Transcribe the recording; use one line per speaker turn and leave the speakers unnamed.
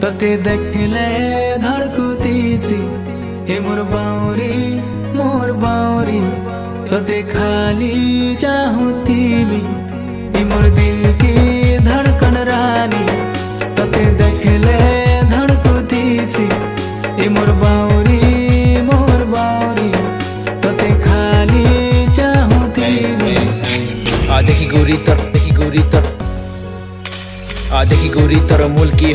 তোকে দেখলে ধড়কুতিছি এ মোর বাউরি তোতে খালি চাহুতিবি এ মোর দিল কি ধড়কন রানী তোকে দেখলে ধড়কুতিছি এ মোর বাউরি তোতে খালি চাহুতিবি
देखी गोरी तर देखी गोरी तर मूल की